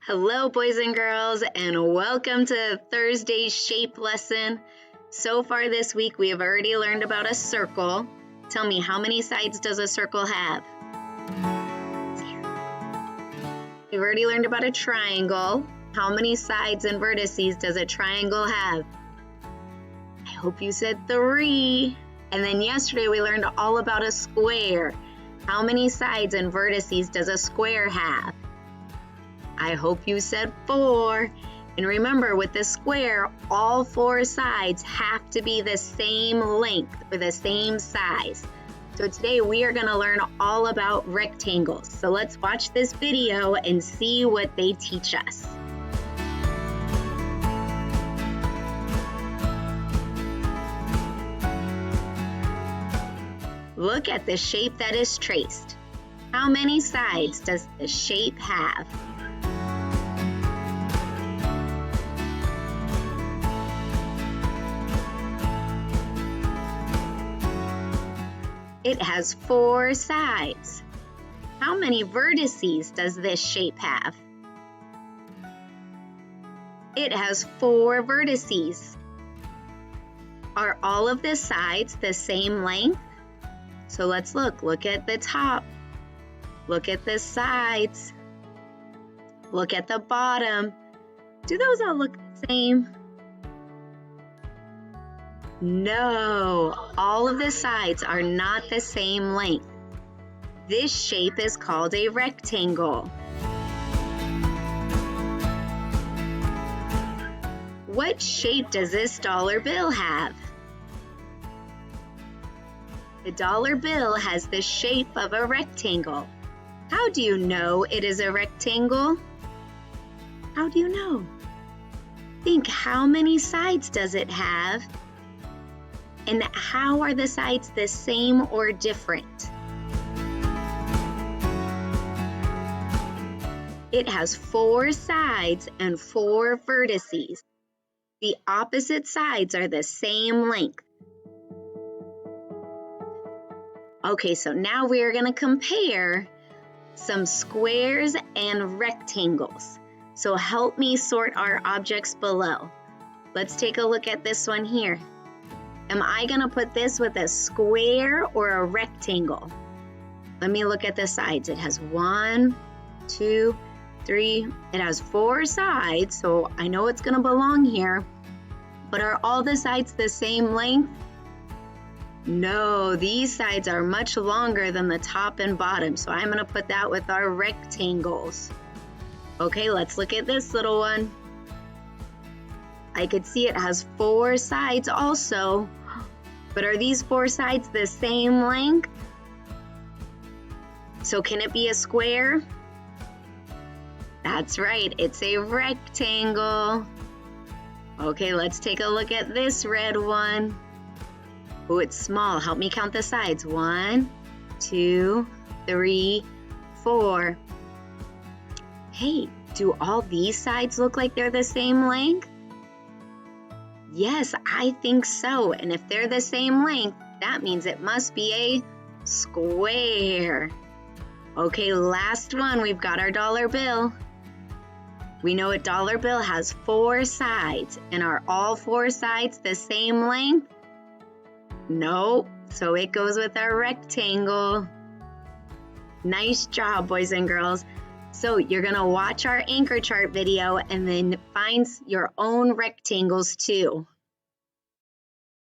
Hello, boys and girls, and welcome to Thursday's shape lesson. So far this week, we have already learned about a circle. Tell me, how many sides does a circle have? We've already learned about a triangle. How many sides and vertices does a triangle have? I hope you said 3. And then yesterday, we learned all about a square. How many sides and vertices does a square have? I hope you said 4. And remember, with the square, all 4 sides have to be the same length or the same size. So today we are going to learn all about rectangles. So let's watch this video and see what they teach us. Look at the shape that is traced. How many sides does the shape have? It has 4 sides. How many vertices does this shape have? It has 4 vertices. Are all of the sides the same length? So let's look. Look at the top. Look at the sides. Look at the bottom. Do those all look the same? No, all of the sides are not the same length. This shape is called a rectangle. What shape does this dollar bill have? The dollar bill has the shape of a rectangle. How do you know it is a rectangle? How do you know? Think, how many sides does it have? And how are the sides the same or different? It has 4 sides and 4 vertices. The opposite sides are the same length. Okay, so now we are going to compare some squares and rectangles. So help me sort our objects below. Let's take a look at this one here. Am I going to put this with a square or a rectangle? Let me look at the sides. It has 1, 2, 3. It has 4 sides, so I know it's going to belong here. But are all the sides the same length? No, these sides are much longer than the top and bottom, so I'm going to put that with our rectangles. Okay, let's look at this little one. I could see it has 4 sides also. But are these 4 sides the same length? So can it be a square? That's right, it's a rectangle. Okay, let's take a look at this red one. Oh, it's small. Help me count the sides. 1, 2, 3, 4. Hey, do all these sides look like they're the same length? Yes, I think so. And if they're the same length, that means it must be a square. Okay, last one. We've got our dollar bill. We know a dollar bill has 4 sides. And are all 4 sides the same length? Nope. So it goes with our rectangle. Nice job, boys and girls. So you're going to watch our anchor chart video and then find your own rectangles too.